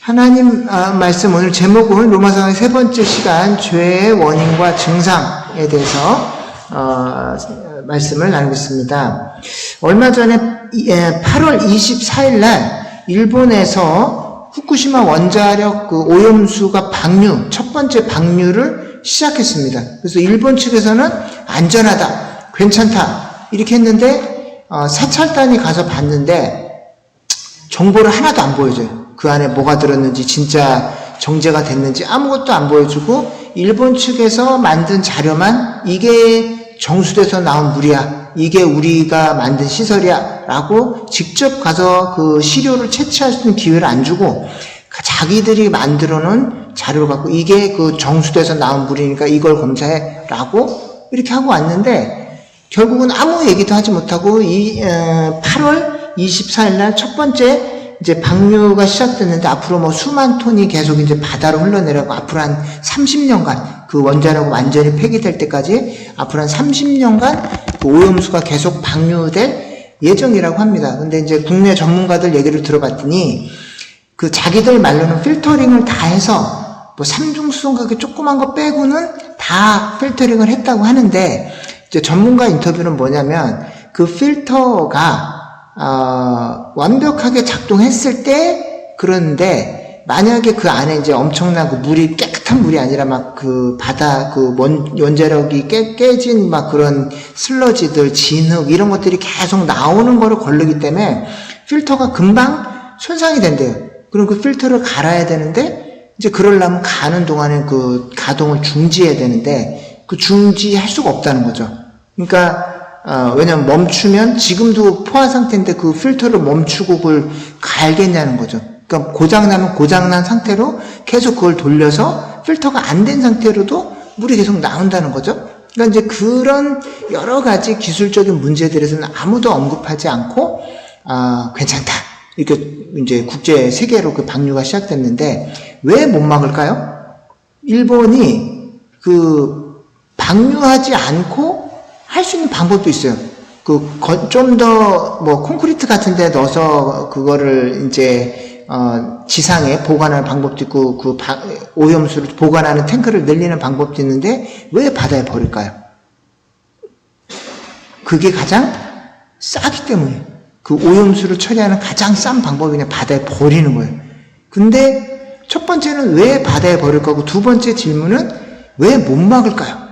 하나님 말씀 오늘 제목은 로마서의 세 번째 시간 죄의 원인과 증상에 대해서 말씀을 나누겠습니다. 얼마 전에 8월 24일 날 일본에서 후쿠시마 원자력 그 오염수가 첫 번째 방류를 시작했습니다. 그래서 일본 측에서는 안전하다, 괜찮다 이렇게 했는데 사찰단이 가서 봤는데 정보를 하나도 안 보여줘요. 그 안에 뭐가 들었는지, 진짜 정제가 됐는지 아무것도 안 보여주고 일본 측에서 만든 자료만 이게 정수돼서 나온 물이야, 이게 우리가 만든 시설이야 라고 직접 가서 그 시료를 채취할 수 있는 기회를 안 주고 자기들이 만들어 놓은 자료를 갖고 이게 그 정수돼서 나온 물이니까 이걸 검사해 라고 이렇게 하고 왔는데 결국은 아무 얘기도 하지 못하고 8월 24일 날 첫 번째 이제 방류가 시작됐는데 앞으로 뭐 수만 톤이 계속 이제 바다로 흘러내려고 앞으로 한 30년간 그 원자력이 완전히 폐기될 때까지 앞으로 한 30년간 그 오염수가 계속 방류될 예정이라고 합니다. 근데 이제 국내 전문가들 얘기를 들어봤더니 그 자기들 말로는 필터링을 다 해서 뭐 삼중수소인가 그 조그만 거 빼고는 다 필터링을 했다고 하는데 이제 전문가 인터뷰는 뭐냐면 그 필터가 완벽하게 작동했을 때 그런데 만약에 그 안에 이제 엄청난 그 물이 깨끗한 물이 아니라 막 그 바다 그 원자력이 깨진 막 그런 슬러지들, 진흙 이런 것들이 계속 나오는 거를 거르기 때문에 필터가 금방 손상이 된대요. 그럼 그 필터를 갈아야 되는데 이제 그러려면 가는 동안에 그 가동을 중지해야 되는데 그 중지할 수가 없다는 거죠. 그러니까 왜냐면 멈추면 지금도 포화 상태인데 그 필터를 멈추고 그걸 갈겠냐는 거죠. 그러니까 고장나면 고장난 상태로 계속 그걸 돌려서 필터가 안 된 상태로도 물이 계속 나온다는 거죠. 그러니까 이제 그런 여러 가지 기술적인 문제들에 대해서는 아무도 언급하지 않고 괜찮다 이렇게 이제 국제 세계로 그 방류가 시작됐는데 왜 못 막을까요? 일본이 그 방류하지 않고 할 수 있는 방법도 있어요. 좀 더 뭐 콘크리트 같은 데 넣어서 그거를 이제 지상에 보관하는 방법도 있고 그 오염수를 보관하는 탱크를 늘리는 방법도 있는데 왜 바다에 버릴까요? 그게 가장 싸기 때문에 그 오염수를 처리하는 가장 싼 방법이 그냥 바다에 버리는 거예요. 근데 첫 번째는 왜 바다에 버릴 거고 두 번째 질문은 왜 못 막을까요?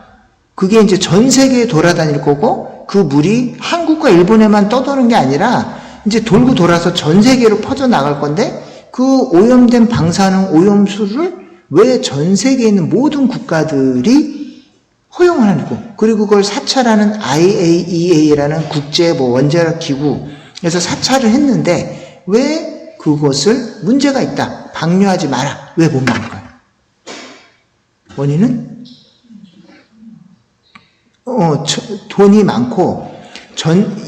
그게 이제 전 세계에 돌아다닐 거고 그 물이 한국과 일본에만 떠도는 게 아니라 이제 돌고 돌아서 전 세계로 퍼져나갈 건데 그 오염된 방사능 오염수를 왜 전 세계에 있는 모든 국가들이 허용을 하고 그리고 그걸 사찰하는 IAEA라는 국제 뭐 원자력 기구에서 사찰을 했는데 왜 그것을 문제가 있다, 방류하지 마라, 왜 못 막을까요? 원인은 돈이 많고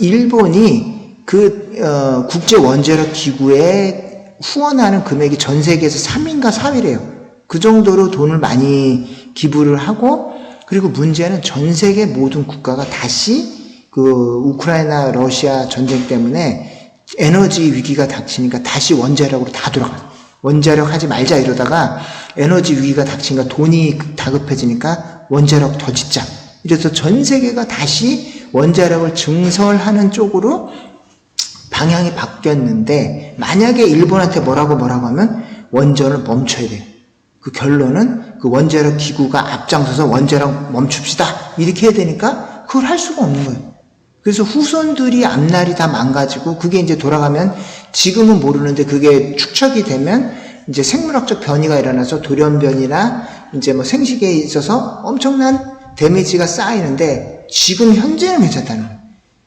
일본이 그 국제 원자력 기구에 후원하는 금액이 전 세계에서 3위인가 4위래요. 그 정도로 돈을 많이 기부를 하고 그리고 문제는 전 세계 모든 국가가 다시 그 우크라이나 러시아 전쟁 때문에 에너지 위기가 닥치니까 다시 원자력으로 다 돌아가요. 원자력 하지 말자 이러다가 에너지 위기가 닥치니까 돈이 다급해지니까 원자력 더 짓자. 이래서 전 세계가 다시 원자력을 증설하는 쪽으로 방향이 바뀌었는데 만약에 일본한테 뭐라고 하면 원전을 멈춰야 돼요. 그 결론은 그 원자력 기구가 앞장서서 원자력 멈춥시다 이렇게 해야 되니까 그걸 할 수가 없는 거예요. 그래서 후손들이 앞날이 다 망가지고 그게 이제 돌아가면 지금은 모르는데 그게 축적이 되면 이제 생물학적 변이가 일어나서 돌연변이나 이제 뭐 생식에 있어서 엄청난 데미지가 쌓이는데 지금 현재는 괜찮다는 거예요.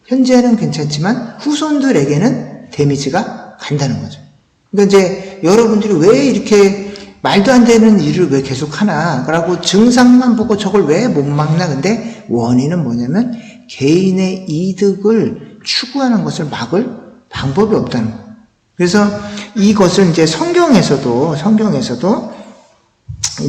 현재는 괜찮지만 후손들에게는 데미지가 간다는 거죠. 그러니까 이제 여러분들이 왜 이렇게 말도 안 되는 일을 왜 계속 하나 라고 증상만 보고 저걸 왜 못 막나. 근데 원인은 뭐냐면 개인의 이득을 추구하는 것을 막을 방법이 없다는 거예요. 그래서 이것을 이제 성경에서도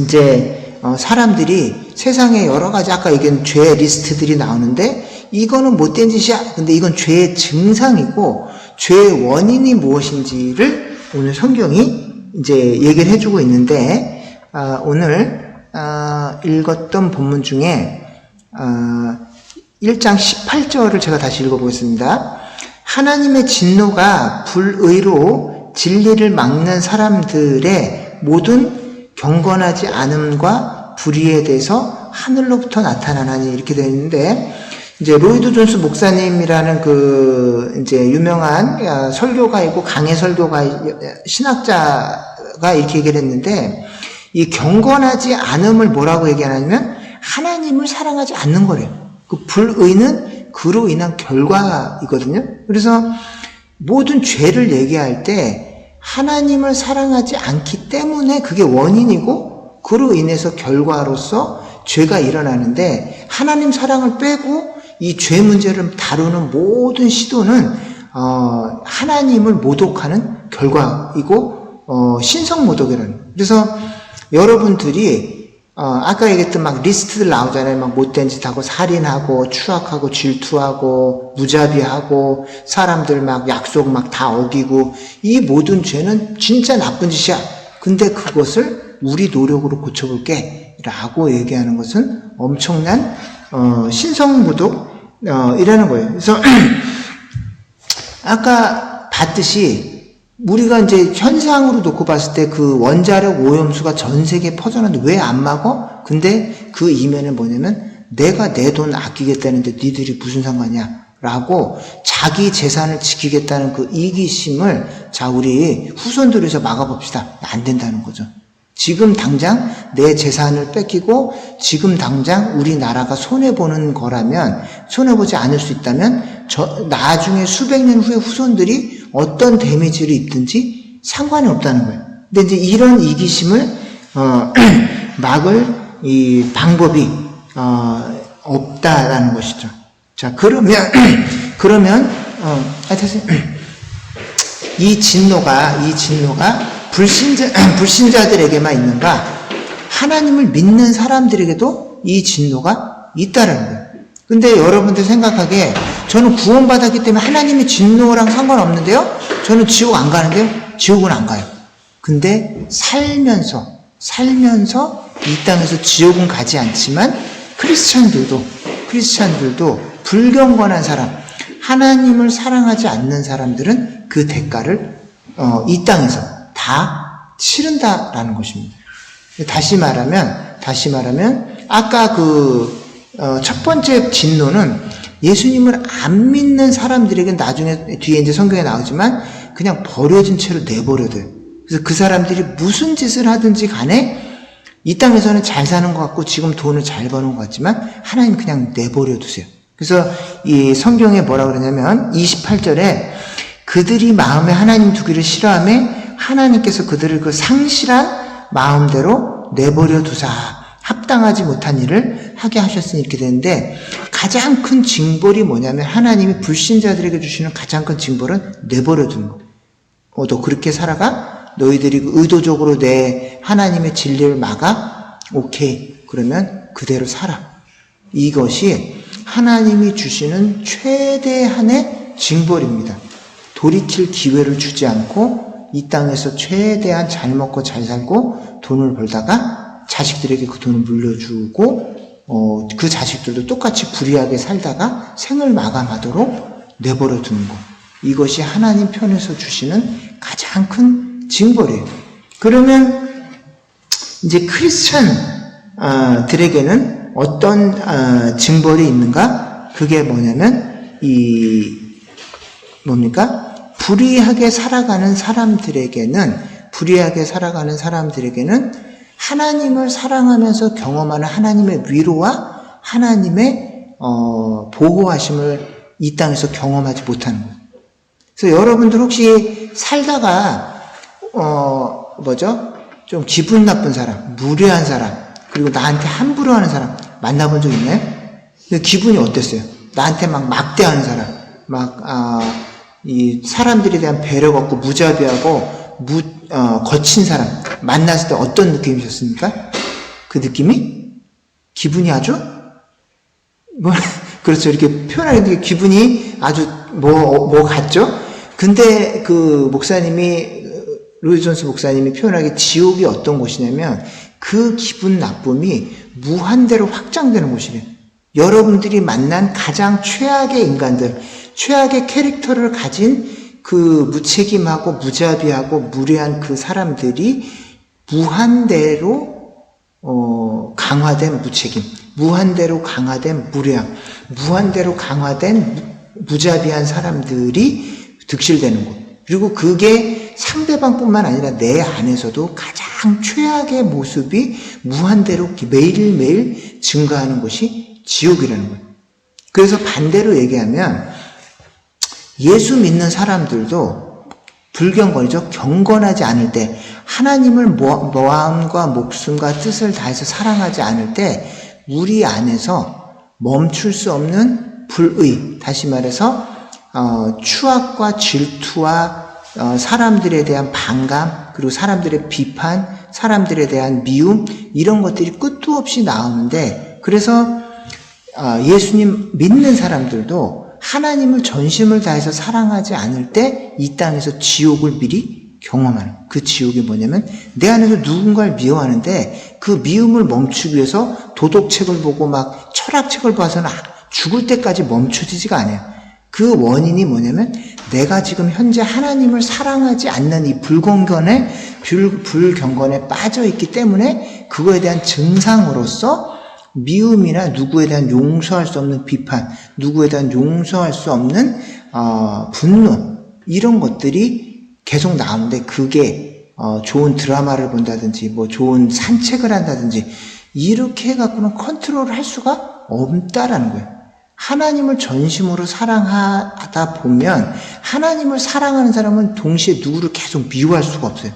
이제 사람들이 세상에 여러 가지 아까 얘기한 죄 리스트들이 나오는데 이거는 못된 짓이야. 근데 이건 죄의 증상이고 죄의 원인이 무엇인지를 오늘 성경이 이제 얘기를 해주고 있는데, 오늘, 읽었던 본문 중에, 1장 18절을 제가 다시 읽어보겠습니다. 하나님의 진노가 불의로 진리를 막는 사람들의 모든 경건하지 않음과 불의에 대해서 하늘로부터 나타나나니 이렇게 되어 있는데, 이제 로이드 존스 목사님이라는 이제 유명한 설교가이고 강해 설교가 신학자가 이렇게 얘기를 했는데, 이 경건하지 않음을 뭐라고 얘기하냐면 하나님을 사랑하지 않는 거래요. 그 불의는 그로 인한 결과이거든요. 그래서 모든 죄를 얘기할 때 하나님을 사랑하지 않기 때문에 그게 원인이고 그로 인해서 결과로서 죄가 일어나는데, 하나님 사랑을 빼고 이 죄 문제를 다루는 모든 시도는 하나님을 모독하는 결과이고 신성모독이라는. 그래서 여러분들이 아까 얘기했던 막 리스트들 나오잖아요. 막 못된 짓 하고 살인하고 추악하고 질투하고 무자비하고 사람들 막 약속 막 다 어기고, 이 모든 죄는 진짜 나쁜 짓이야. 근데 그것을 우리 노력으로 고쳐볼게 라고 얘기하는 것은 엄청난 신성모독 이라는 거예요. 그래서 아까 봤듯이 우리가 이제 현상으로 놓고 봤을 때 그 원자력 오염수가 전 세계에 퍼져나는데 왜 안 막어? 근데 그 이면은 뭐냐면 내가 내 돈 아끼겠다는데 니들이 무슨 상관이야? 라고 자기 재산을 지키겠다는 그 이기심을, 자, 우리 후손들에서 막아봅시다. 안 된다는 거죠. 지금 당장 내 재산을 뺏기고 지금 당장 우리나라가 손해보는 거라면, 손해보지 않을 수 있다면 나중에 수백 년 후에 후손들이 어떤 데미지를 입든지 상관이 없다는 거예요. 근데 이제 이런 이기심을 막을 이 방법이 없다라는 것이죠. 자, 그러면 하여튼 이 진노가 불신자들에게만 있는가? 하나님을 믿는 사람들에게도 이 진노가 있다라는 거예요. 근데 여러분들 생각하기에 저는 구원받았기 때문에 하나님의 진노랑 상관없는데요? 저는 지옥 안 가는데요? 지옥은 안 가요. 근데 살면서 이 땅에서 지옥은 가지 않지만 크리스찬들도 불경건한 사람, 하나님을 사랑하지 않는 사람들은 그 대가를 이 땅에서 다 치른다라는 것입니다. 다시 말하면 아까 첫 번째 진노는 예수님을 안 믿는 사람들에게 나중에 뒤에 이제 성경에 나오지만 그냥 버려진 채로 내버려둬요. 그래서 그 사람들이 무슨 짓을 하든지 간에 이 땅에서는 잘 사는 것 같고 지금 돈을 잘 버는 것 같지만 하나님 그냥 내버려 두세요. 그래서 이 성경에 뭐라고 그러냐면 28절에 그들이 마음에 하나님 두기를 싫어하며 하나님께서 그들을 그 상실한 마음대로 내버려 두사 합당하지 못한 일을 하게 하셨으니 이렇게 되는데, 가장 큰 징벌이 뭐냐면 하나님이 불신자들에게 주시는 가장 큰 징벌은 내버려 두는 거예요. 너 그렇게 살아가? 너희들이 의도적으로 내 하나님의 진리를 막아? 오케이. 그러면 그대로 살아. 이것이 하나님이 주시는 최대한의 징벌입니다. 돌이킬 기회를 주지 않고 이 땅에서 최대한 잘 먹고 잘 살고 돈을 벌다가 자식들에게 그 돈을 물려주고 그 자식들도 똑같이 불의하게 살다가 생을 마감하도록 내버려 두는 것. 이것이 하나님 편에서 주시는 가장 큰 징벌이에요. 그러면 이제 크리스찬들에게는 어떤 징벌이 있는가? 그게 뭐냐면 불의하게 살아가는 사람들에게는 하나님을 사랑하면서 경험하는 하나님의 위로와 하나님의 보호하심을 이 땅에서 경험하지 못하는 거예요. 그래서 여러분들 혹시 살다가 좀 기분 나쁜 사람, 무례한 사람, 그리고 나한테 함부로 하는 사람 만나본 적 있나요? 근데 기분이 어땠어요? 나한테 막 막대하는 사람, 이 사람들에 대한 배려가 없고 무자비하고 거친 사람 만났을 때 어떤 느낌이셨습니까? 그 느낌이? 기분이 아주? 그렇죠. 이렇게 표현하는데 기분이 아주 같죠? 근데 그 목사님이 로이 존스 목사님이 표현하기 지옥이 어떤 곳이냐면 그 기분 나쁨이 무한대로 확장되는 곳이래요. 여러분들이 만난 가장 최악의 인간들, 최악의 캐릭터를 가진 그 무책임하고 무자비하고 무례한 그 사람들이 무한대로 강화된 무책임, 무한대로 강화된 무례함, 무한대로 강화된 무자비한 사람들이 득실되는 곳. 그리고 그게 상대방뿐만 아니라 내 안에서도 가장 최악의 모습이 무한대로 매일매일 증가하는 곳이 지옥이라는 거예요. 그래서 반대로 얘기하면 예수 믿는 사람들도 불경건이죠. 경건하지 않을 때, 하나님을 마음과 목숨과 뜻을 다해서 사랑하지 않을 때 우리 안에서 멈출 수 없는 불의, 다시 말해서 추악과 질투와 사람들에 대한 반감, 그리고 사람들의 비판, 사람들에 대한 미움, 이런 것들이 끝도 없이 나오는데, 그래서 예수님 믿는 사람들도 하나님을 전심을 다해서 사랑하지 않을 때 이 땅에서 지옥을 미리 경험하는, 그 지옥이 뭐냐면 내 안에서 누군가를 미워하는데 그 미움을 멈추기 위해서 도덕책을 보고 막 철학책을 봐서는 죽을 때까지 멈춰지지가 않아요. 그 원인이 뭐냐면 내가 지금 현재 하나님을 사랑하지 않는 이 불경건에 빠져 있기 때문에 그거에 대한 증상으로서 미움이나 누구에 대한 용서할 수 없는 비판, 누구에 대한 용서할 수 없는 분노, 이런 것들이 계속 나오는데, 그게 좋은 드라마를 본다든지 뭐 좋은 산책을 한다든지 이렇게 해갖고는 컨트롤을 할 수가 없다라는 거예요. 하나님을 전심으로 사랑하다 보면, 하나님을 사랑하는 사람은 동시에 누구를 계속 미워할 수가 없어요.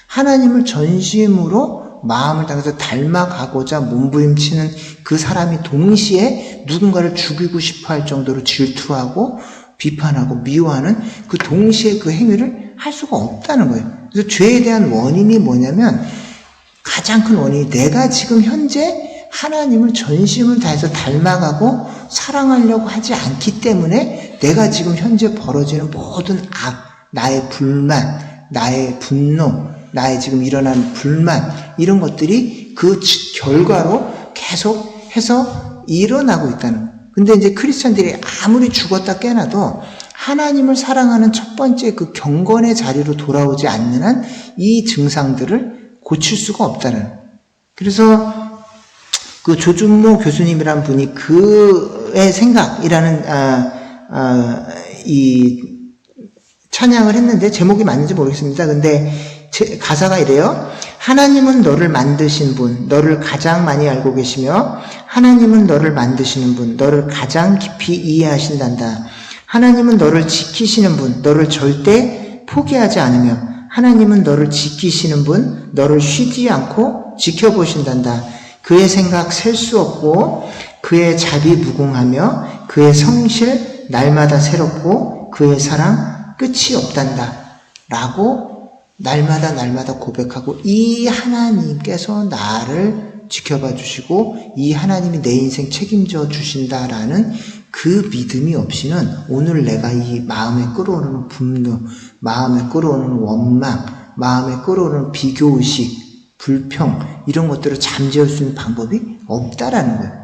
하나님을 전심으로 마음을 다해서 닮아가고자 몸부림치는 그 사람이 동시에 누군가를 죽이고 싶어 할 정도로 질투하고 비판하고 미워하는 그 동시에 그 행위를 할 수가 없다는 거예요. 그래서 죄에 대한 원인이 뭐냐면, 가장 큰 원인이 내가 지금 현재 하나님을 전심을 다해서 닮아가고 사랑하려고 하지 않기 때문에 내가 지금 현재 벌어지는 모든 나의 불만, 나의 분노, 나의 지금 일어난 불만, 이런 것들이 그 결과로 계속 해서 일어나고 있다는 거예요. 근데 이제 크리스천들이 아무리 죽었다 깨나도 하나님을 사랑하는 첫 번째 그 경건의 자리로 돌아오지 않는 한 이 증상들을 고칠 수가 없다는 거예요. 그래서 그 조준모 교수님이란 분이 그의 생각이라는 이 찬양을 했는데, 제목이 맞는지 모르겠습니다. 근데 가사가 이래요. 하나님은 너를 만드신 분, 너를 가장 많이 알고 계시며, 하나님은 너를 만드시는 분, 너를 가장 깊이 이해하신단다. 하나님은 너를 지키시는 분, 너를 절대 포기하지 않으며, 하나님은 너를 지키시는 분, 너를 쉬지 않고 지켜보신단다. 그의 생각 셀 수 없고, 그의 자비 무궁하며, 그의 성실 날마다 새롭고, 그의 사랑 끝이 없단다. 라고 날마다 고백하고, 이 하나님께서 나를 지켜봐 주시고 이 하나님이 내 인생 책임져 주신다라는 그 믿음이 없이는 오늘 내가 이 마음에 끌어오는 분노, 마음에 끌어오는 원망, 마음에 끌어오는 비교의식, 불평, 이런 것들을 잠재울 수 있는 방법이 없다라는 거예요.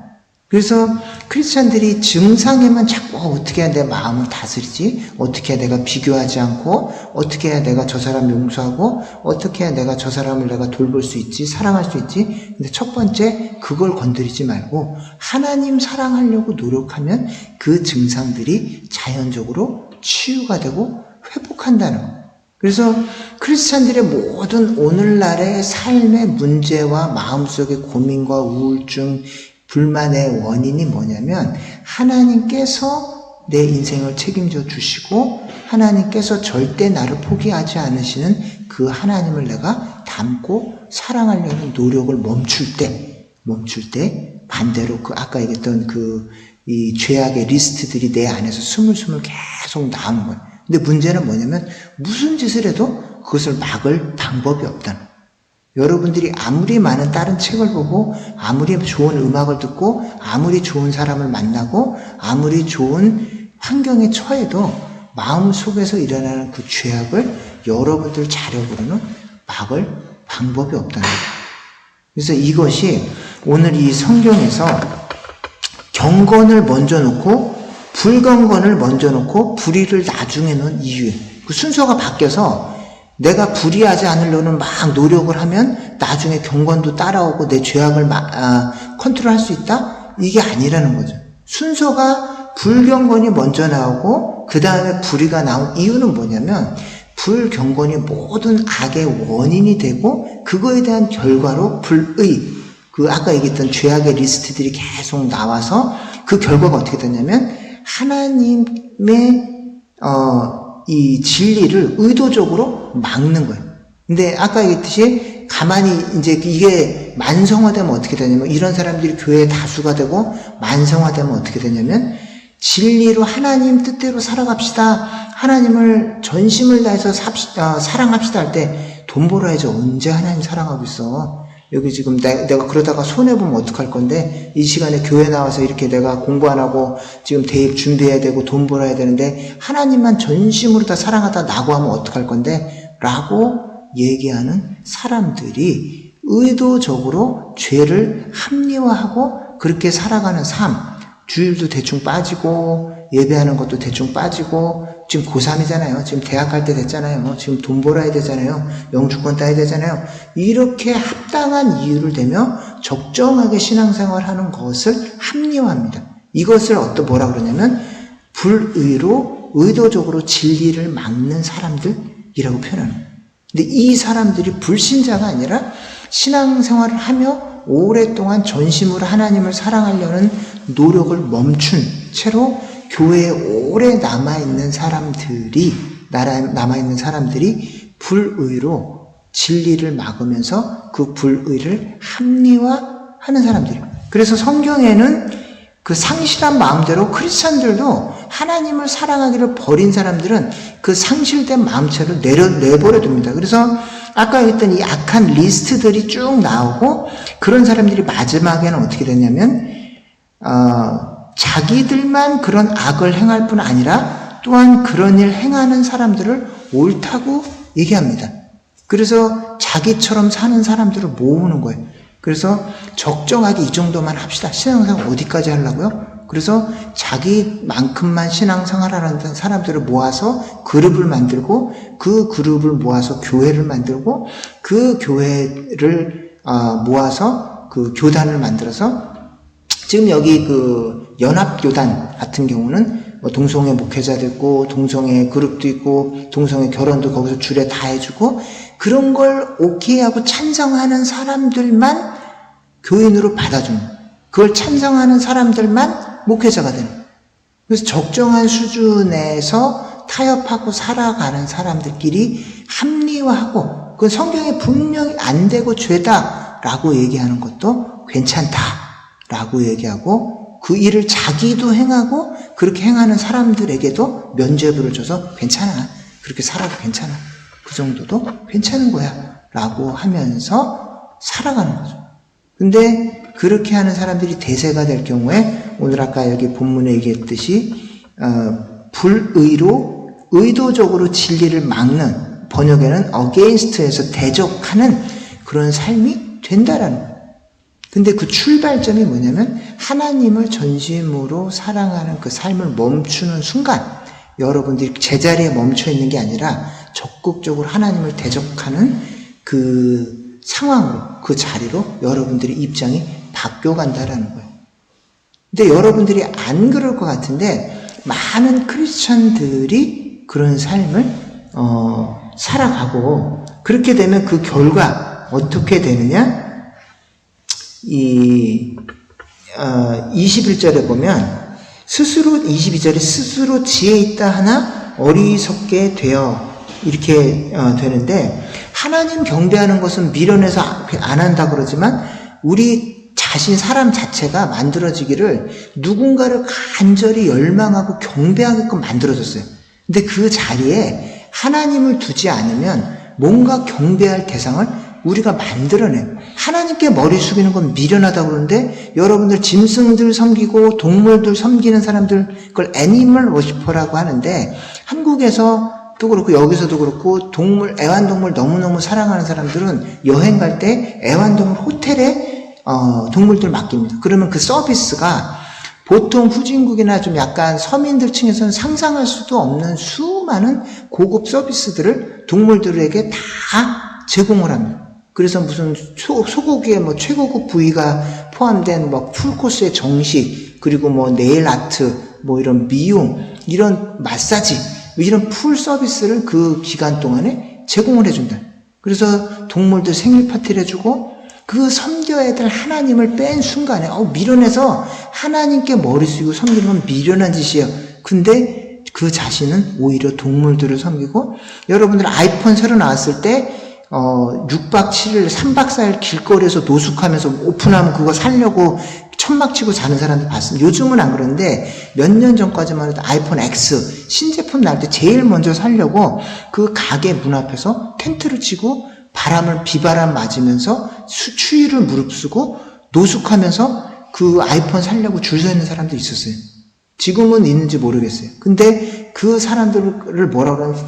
그래서 크리스찬들이 증상에만 자꾸 어떻게 해야 내 마음을 다스리지? 어떻게 해야 내가 비교하지 않고? 어떻게 해야 내가 저 사람 용서하고? 어떻게 해야 내가 저 사람을 내가 돌볼 수 있지? 사랑할 수 있지? 근데 첫 번째, 그걸 건드리지 말고 하나님 사랑하려고 노력하면 그 증상들이 자연적으로 치유가 되고 회복한다는 거예요. 그래서 크리스찬들의 모든 오늘날의 삶의 문제와 마음속의 고민과 우울증, 불만의 원인이 뭐냐면 하나님께서 내 인생을 책임져 주시고 하나님께서 절대 나를 포기하지 않으시는 그 하나님을 내가 닮고 사랑하려는 노력을 멈출 때 반대로 그 아까 얘기했던 이 죄악의 리스트들이 내 안에서 스물스물 계속 나오는 거예요. 근데 문제는 뭐냐면 무슨 짓을 해도 그것을 막을 방법이 없다는 거예요. 여러분들이 아무리 많은 다른 책을 보고 아무리 좋은 음악을 듣고 아무리 좋은 사람을 만나고 아무리 좋은 환경에 처해도 마음속에서 일어나는 그 죄악을 여러분들 자력으로는 막을 방법이 없다는 거예요. 그래서 이것이 오늘 이 성경에서 경건을 먼저 놓고 불경건을 먼저 놓고 불의를 나중에 놓은 이유, 그 순서가 바뀌어서 내가 불의하지 않으려는 막 노력을 하면 나중에 경건도 따라오고 내 죄악을 컨트롤할 수 있다? 이게 아니라는 거죠. 순서가 불경건이 먼저 나오고 그 다음에 불의가 나온 이유는 뭐냐면 불경건이 모든 악의 원인이 되고 그거에 대한 결과로 불의, 그 아까 얘기했던 죄악의 리스트들이 계속 나와서 그 결과가 어떻게 되냐면 하나님의 이 진리를 의도적으로 막는 거예요. 근데 아까 얘기했듯이 가만히 이제 이게 만성화되면 어떻게 되냐면 이런 사람들이 교회에 다수가 되고 만성화되면 어떻게 되냐면 진리로 하나님 뜻대로 살아갑시다. 하나님을 전심을 다해서 사랑합시다 할 때 돈 벌어야지 언제 하나님 사랑하고 있어. 여기 지금 내가 그러다가 손해보면 어떡할 건데 이 시간에 교회 나와서 이렇게 내가 공부 안 하고 지금 대입 준비해야 되고 돈 벌어야 되는데 하나님만 전심으로 다 사랑하다 나고 하면 어떡할 건데 라고 얘기하는 사람들이 의도적으로 죄를 합리화하고 그렇게 살아가는 삶, 주일도 대충 빠지고 예배하는 것도 대충 빠지고 지금 고3이잖아요. 지금 대학 갈 때 됐잖아요. 지금 돈 벌어야 되잖아요. 영주권 따야 되잖아요. 이렇게 합당한 이유를 대며 적정하게 신앙생활 하는 것을 합리화합니다. 이것을 뭐라 그러냐면 불의로 의도적으로 진리를 막는 사람들이라고 표현하는 거예요. 근데 이 사람들이 불신자가 아니라 신앙생활을 하며 오랫동안 전심으로 하나님을 사랑하려는 노력을 멈춘 채로 교회에 오래 남아있는 사람들이 불의로 진리를 막으면서 그 불의를 합리화하는 사람들이에요. 그래서 성경에는 그 상실한 마음대로 크리스찬들도 하나님을 사랑하기를 버린 사람들은 그 상실된 마음채로 내버려 둡니다. 그래서 아까 했던 이 악한 리스트들이 쭉 나오고 그런 사람들이 마지막에는 어떻게 되냐면 자기들만 그런 악을 행할 뿐 아니라 또한 그런 일 행하는 사람들을 옳다고 얘기합니다. 그래서 자기처럼 사는 사람들을 모으는 거예요. 그래서 적정하게 이 정도만 합시다. 신앙생활 어디까지 하려고요? 그래서 자기만큼만 신앙생활하는 사람들을 모아서 그룹을 만들고 그 그룹을 모아서 교회를 만들고 그 교회를 모아서 그 교단을 만들어서 지금 여기 그 연합교단 같은 경우는 뭐 동성애 목회자도 있고 동성애 그룹도 있고 동성애 결혼도 거기서 주례 다 해주고 그런 걸 오케이 하고 찬성하는 사람들만 교인으로 받아주는, 그걸 찬성하는 사람들만 목회자가 되는. 그래서 적정한 수준에서 타협하고 살아가는 사람들끼리 합리화하고 그건 성경에 분명히 안 되고 죄다라고 얘기하는 것도 괜찮다라고 얘기하고 그 일을 자기도 행하고 그렇게 행하는 사람들에게도 면죄부를 줘서 괜찮아, 그렇게 살아도 괜찮아, 그 정도도 괜찮은 거야 라고 하면서 살아가는 거죠. 근데 그렇게 하는 사람들이 대세가 될 경우에 오늘 아까 여기 본문에 얘기했듯이 불의로 의도적으로 진리를 막는, 번역에는 against에서 대적하는 그런 삶이 된다라는 거예요. 근데 그 출발점이 뭐냐면 하나님을 전심으로 사랑하는 그 삶을 멈추는 순간 여러분들이 제자리에 멈춰 있는 게 아니라 적극적으로 하나님을 대적하는 그 상황으로, 그 자리로 여러분들의 입장이 바뀌어간다라는 거예요. 근데 여러분들이 안 그럴 것 같은데 많은 크리스천들이 그런 삶을 살아가고 그렇게 되면 그 결과 어떻게 되느냐? 21절에 보면 스스로 22절에 스스로 지혜 있다 하나 어리석게 되어 이렇게 되는데 하나님 경배하는 것은 미련해서 안 한다 그러지만 우리 자신 사람 자체가 만들어지기를 누군가를 간절히 열망하고 경배하게끔 만들어졌어요. 근데 그 자리에 하나님을 두지 않으면 뭔가 경배할 대상을 우리가 만들어내요. 하나님께 머리 숙이는 건 미련하다고 그러는데 여러분들 짐승들 섬기고 동물들 섬기는 사람들 그걸 애니멀 워시퍼라고 하는데 한국에서 그렇고 여기서도 그렇고 애완동물 너무너무 사랑하는 사람들은 여행 갈 때 애완동물 호텔에 동물들 맡깁니다. 그러면 그 서비스가 보통 후진국이나 좀 약간 서민들 층에서는 상상할 수도 없는 수많은 고급 서비스들을 동물들에게 다 제공을 합니다. 그래서 무슨 소고기에 뭐 최고급 부위가 포함된 뭐 풀코스의 정식, 그리고 뭐 네일 아트, 뭐 이런 미용, 이런 마사지, 이런 풀 서비스를 그 기간 동안에 제공을 해준다. 그래서 동물들 생일 파티를 해주고, 그 섬겨야 될 하나님을 뺀 순간에 미련해서 하나님께 머리 숙이고 섬기는 건 미련한 짓이에요. 근데 그 자신은 오히려 동물들을 섬기고, 여러분들 아이폰 새로 나왔을 때 6박 7일 3박 4일 길거리에서 노숙하면서 오픈하면 그거 살려고 천막 치고 자는 사람들 봤습니다. 요즘은 안 그런데 몇 년 전까지만 해도 아이폰 X 신제품 나올 때 제일 먼저 살려고 그 가게 문 앞에서 텐트를 치고 비바람 맞으면서 추위를 무릅쓰고 노숙하면서 그 아이폰 살려고 줄 서 있는 사람도 있었어요. 지금은 있는지 모르겠어요. 근데 그 사람들을 뭐라 그러면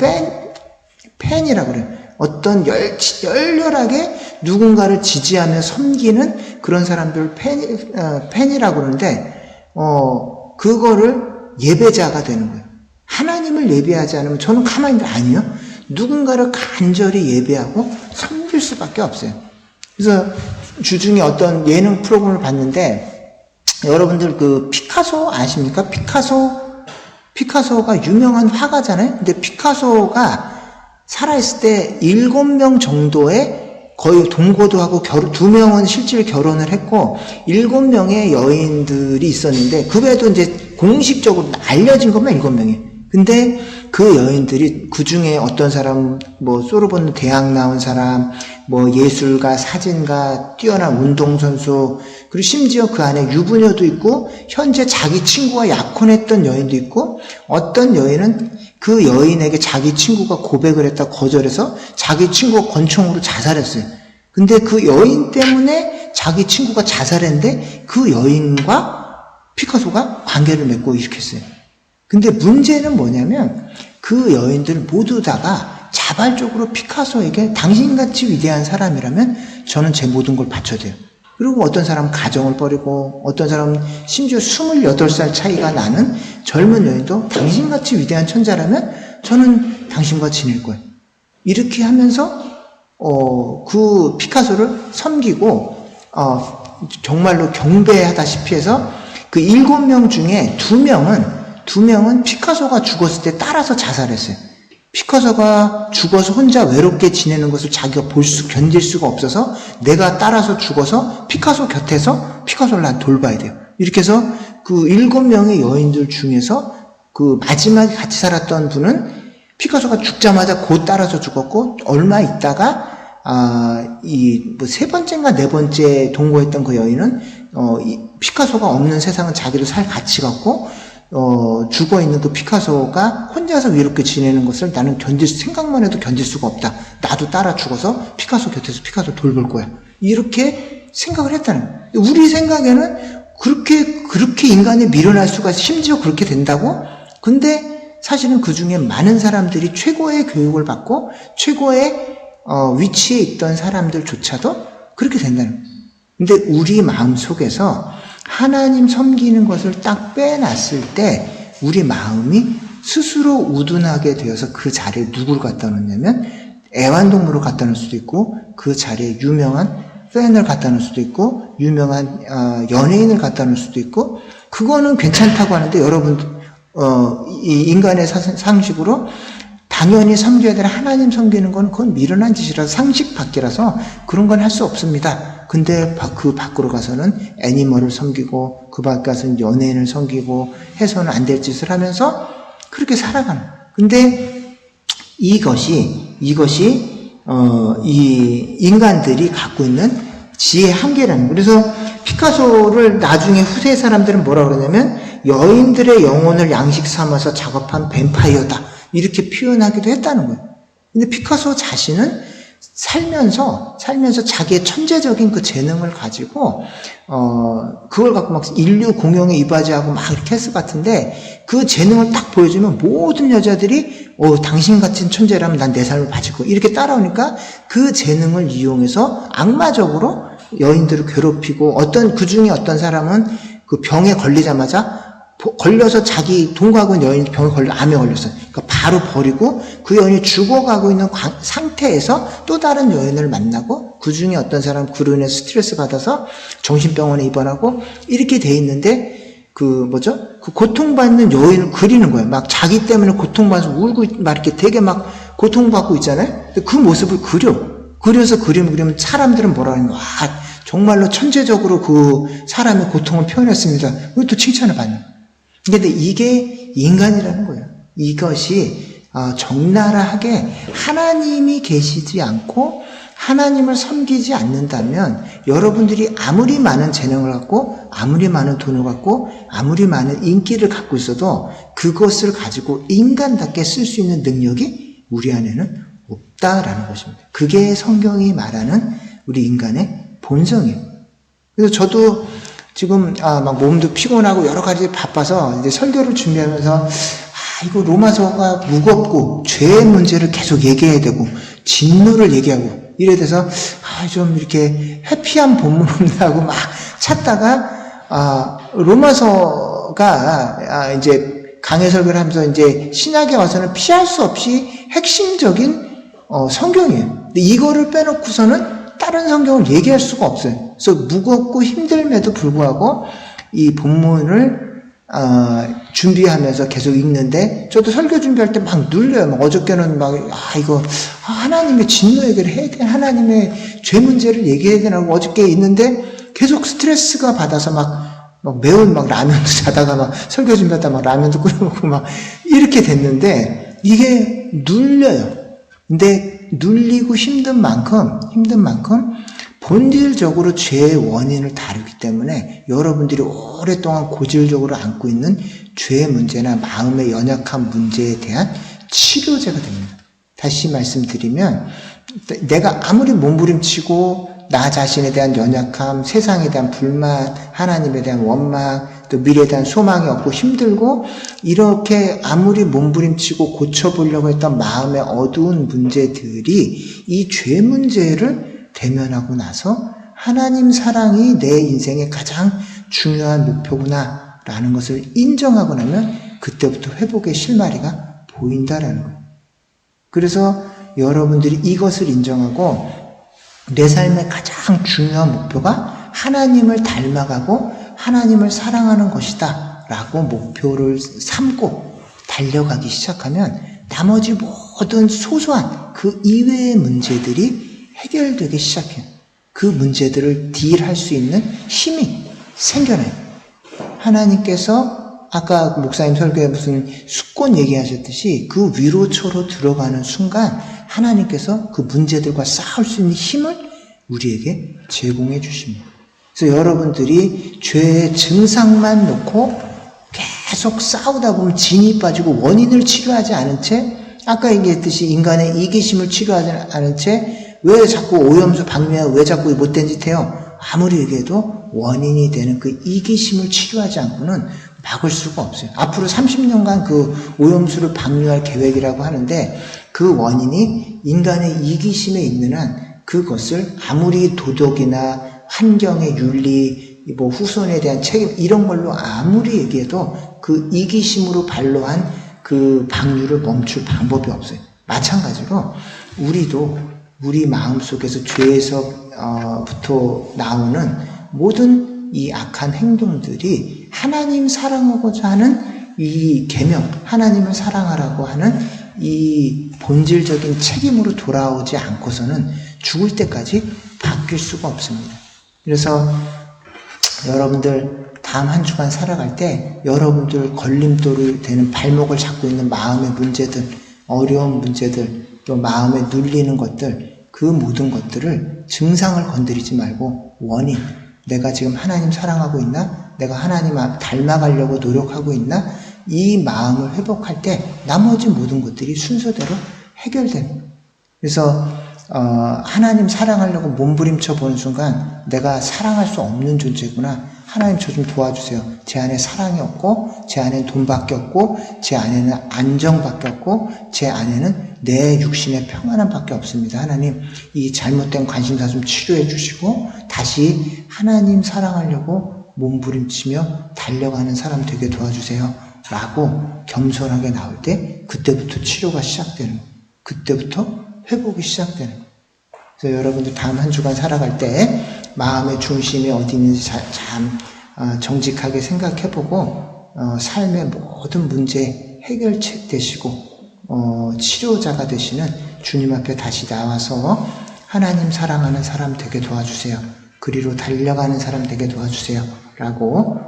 팬이라고 그래요. 어떤 열렬하게 누군가를 지지하며 섬기는 그런 사람들 팬이라고 그러는데, 그거를 예배자가 되는 거예요. 하나님을 예배하지 않으면 저는 가만히 아니요. 누군가를 간절히 예배하고 섬길 수밖에 없어요. 그래서 주중에 어떤 예능 프로그램을 봤는데, 여러분들 그 피카소 아십니까? 피카소가 유명한 화가잖아요. 근데 피카소가 살아있을 때 7명 정도의 거의 동거도 하고 2명은 실제로 결혼을 했고 7명의 여인들이 있었는데, 그 외에도 이제 공식적으로 알려진 것만 7명이에요. 근데 그 여인들이 그 중에 어떤 사람, 뭐 소르본 대학 나온 사람, 뭐 예술가, 사진가, 뛰어난 운동선수, 그리고 심지어 그 안에 유부녀도 있고 현재 자기 친구와 약혼했던 여인도 있고, 어떤 여인은 그 여인에게 자기 친구가 고백을 했다 거절해서 자기 친구가 권총으로 자살했어요. 근데 그 여인 때문에 자기 친구가 자살했는데 그 여인과 피카소가 관계를 맺고 이렇게 했어요. 근데 문제는 뭐냐면 그 여인들 모두 다가 자발적으로 피카소에게 당신같이 위대한 사람이라면 저는 제 모든 걸 바쳐야 돼요. 그리고 어떤 사람은 가정을 버리고, 어떤 사람은 심지어 28살 차이가 나는 젊은 여인도 당신같이 위대한 천자라면 저는 당신과 지낼 거예요. 이렇게 하면서 그 피카소를 섬기고 정말로 경배하다시피 해서 그 7명 중에 2명은 피카소가 죽었을 때 따라서 자살했어요. 피카소가 죽어서 혼자 외롭게 지내는 것을 자기가 견딜 수가 없어서 내가 따라서 죽어서 피카소 곁에서 피카소를 난 돌봐야 돼요. 이렇게 해서 그 7명의 여인들 중에서 그 마지막에 같이 살았던 분은 피카소가 죽자마자 곧 따라서 죽었고, 얼마 있다가 뭐 3번째인가 4번째 동거했던 그 여인은 피카소가 없는 세상은 자기도 살 가치가 없고, 죽어있는 그 피카소가 혼자서 외롭게 지내는 것을 나는 생각만 해도 견딜 수가 없다. 나도 따라 죽어서 피카소 곁에서 피카소 돌볼 거야. 이렇게 생각을 했다는 거예요. 우리 생각에는 그렇게 인간이 미련할 수가, 심지어 그렇게 된다고? 근데 사실은 그 중에 많은 사람들이 최고의 교육을 받고 최고의 위치에 있던 사람들조차도 그렇게 된다는 거예요. 근데 우리 마음 속에서 하나님 섬기는 것을 딱 빼놨을 때 우리 마음이 스스로 우둔하게 되어서 그 자리에 누구를 갖다 놓냐면 애완동물을 갖다 놓을 수도 있고, 그 자리에 유명한 팬을 갖다 놓을 수도 있고, 유명한 연예인을 갖다 놓을 수도 있고, 그거는 괜찮다고 하는데, 여러분 이 인간의 상식으로 당연히 섬겨야 될 하나님 섬기는 건 그건 미련한 짓이라서 상식 밖이라서 그런 건 할 수 없습니다. 근데 그 밖으로 가서는 애니멀을 섬기고 그 밖에 가서는 연예인을 섬기고 해서는 안 될 짓을 하면서 그렇게 살아가는. 근데 이것이 이 인간들이 갖고 있는 지혜의 한계라는 거예요. 그래서 피카소를 나중에 후세 사람들은 뭐라 그러냐면 여인들의 영혼을 양식 삼아서 작업한 뱀파이어다, 이렇게 표현하기도 했다는 거예요. 근데 피카소 자신은 살면서 자기의 천재적인 그 재능을 가지고 그걸 갖고 막 인류 공용에 이바지하고 막 이렇게 했을 것 같은데, 그 재능을 딱 보여주면 모든 여자들이 당신 같은 천재라면 난 내 삶을 바치고 이렇게 따라오니까, 그 재능을 이용해서 악마적으로 여인들을 괴롭히고, 그 중에 어떤 사람은 그 병에 걸려서 자기 동거하고 있는 여인이 암에 걸렸어요. 그러니까 바로 버리고 그 여인이 죽어가고 있는 상태에서 또 다른 여인을 만나고, 그 중에 어떤 사람은 그로 인해 스트레스 받아서 정신병원에 입원하고 이렇게 돼 있는데, 그 고통받는 여인을 그리는 거예요. 막 자기 때문에 고통받아서 울고 막 이렇게 되게 막 고통받고 있잖아요. 그 모습을 그려서 그림을 그리면 사람들은 뭐라 하는 거야. 정말로 천재적으로 그 사람의 고통을 표현했습니다. 그것도 칭찬을 받는 거예요. 근데 이게 인간이라는 거예요. 이것이 적나라하게 하나님이 계시지 않고 하나님을 섬기지 않는다면, 여러분들이 아무리 많은 재능을 갖고 아무리 많은 돈을 갖고 아무리 많은 인기를 갖고 있어도 그것을 가지고 인간답게 쓸 수 있는 능력이 우리 안에는 없다라는 것입니다. 그게 성경이 말하는 우리 인간의 본성이에요. 그래서 저도 지금 막 몸도 피곤하고 여러 가지 바빠서 이제 설교를 준비하면서 이거 로마서가 무겁고 죄의 문제를 계속 얘기해야 되고 진노를 얘기하고 이래 돼서 좀 이렇게 해피한 본문 없나고 막 찾다가 로마서가 이제 강해 설교를 하면서 이제 신약에 와서는 피할 수 없이 핵심적인 성경이에요. 근데 이거를 빼놓고서는 다른 성경을 얘기할 수가 없어요. 그래서 무겁고 힘듦에도 불구하고 이 본문을 준비하면서 계속 읽는데, 저도 설교 준비할 때 막 눌려요. 막 어저께는 막 이거 하나님의 진노 얘기를 해야 돼, 하나님의 죄 문제를 얘기해야 되나고 어저께 있는데 계속 스트레스가 받아서 막 매운 라면도 자다가 막 설교 준비하다 막 라면도 끓여 먹고 막 이렇게 됐는데, 이게 눌려요. 근데 눌리고 힘든 만큼 본질적으로 죄의 원인을 다루기 때문에 여러분들이 오랫동안 고질적으로 안고 있는 죄의 문제나 마음의 연약한 문제에 대한 치료제가 됩니다. 다시 말씀드리면, 내가 아무리 몸부림치고 나 자신에 대한 연약함, 세상에 대한 불만, 하나님에 대한 원망, 또 미래에 대한 소망이 없고 힘들고 이렇게 아무리 몸부림치고 고쳐보려고 했던 마음의 어두운 문제들이 이 죄 문제를 대면하고 나서 하나님 사랑이 내 인생의 가장 중요한 목표구나 라는 것을 인정하고 나면 그때부터 회복의 실마리가 보인다라는 거예요. 그래서 여러분들이 이것을 인정하고 내 삶의 가장 중요한 목표가 하나님을 닮아가고 하나님을 사랑하는 것이다 라고 목표를 삼고 달려가기 시작하면 나머지 모든 소소한 그 이외의 문제들이 해결되기 시작해요. 그 문제들을 딜할 수 있는 힘이 생겨나요. 하나님께서 아까 목사님 설교에 무슨 숫곤 얘기하셨듯이 그 위로초로 들어가는 순간 하나님께서 그 문제들과 싸울 수 있는 힘을 우리에게 제공해 주십니다. 그래서 여러분들이 죄의 증상만 놓고 계속 싸우다 보면 진이 빠지고 원인을 치료하지 않은 채, 아까 얘기했듯이 인간의 이기심을 치료하지 않은 채 왜 자꾸 오염수 방류해요? 왜 자꾸 못된 짓 해요? 아무리 얘기해도 원인이 되는 그 이기심을 치료하지 않고는 막을 수가 없어요. 앞으로 30년간 그 오염수를 방류할 계획이라고 하는데, 그 원인이 인간의 이기심에 있는 한 그것을 아무리 도덕이나 환경의 윤리, 후손에 대한 책임 이런 걸로 아무리 얘기해도 그 이기심으로 발로한 그 방류를 멈출 방법이 없어요. 마찬가지로 우리도 우리 마음속에서 죄에서부터 나오는 모든 이 악한 행동들이 하나님 사랑하고자 하는 이 계명, 하나님을 사랑하라고 하는 이 본질적인 책임으로 돌아오지 않고서는 죽을 때까지 바뀔 수가 없습니다. 그래서 여러분들 다음 한 주간 살아갈 때 여러분들 걸림돌이 되는 발목을 잡고 있는 마음의 문제들, 어려운 문제들, 또 마음에 눌리는 것들, 그 모든 것들을 증상을 건드리지 말고 원인, 내가 지금 하나님 사랑하고 있나? 내가 하나님 닮아가려고 노력하고 있나? 이 마음을 회복할 때 나머지 모든 것들이 순서대로 해결되는 거예요. 그래서 하나님 사랑하려고 몸부림쳐 보는 순간 내가 사랑할 수 없는 존재구나. 하나님 저 좀 도와주세요. 제 안에 사랑이 없고 제 안에는 돈밖에 없고 제 안에는 안정밖에 없고 제 안에는 내 육신의 평안함밖에 없습니다. 하나님 이 잘못된 관심사 좀 치료해 주시고 다시 하나님 사랑하려고 몸부림치며 달려가는 사람 되게 도와주세요. 라고 겸손하게 나올 때 그때부터 치료가 시작되는 거예요. 그때부터 회복이 시작되는 거예요. 그래서 여러분들 다음 한 주간 살아갈 때 마음의 중심이 어디 있는지 참 정직하게 생각해보고 삶의 모든 문제 해결책 되시고 치료자가 되시는 주님 앞에 다시 나와서 하나님 사랑하는 사람 되게 도와주세요. 그리로 달려가는 사람 되게 도와주세요. 라고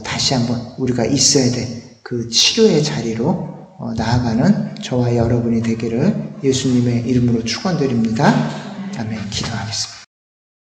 다시 한번 우리가 있어야 될 그 치료의 자리로 나아가는 저와 여러분이 되기를 예수님의 이름으로 축원드립니다. 아멘. 기도하겠습니다.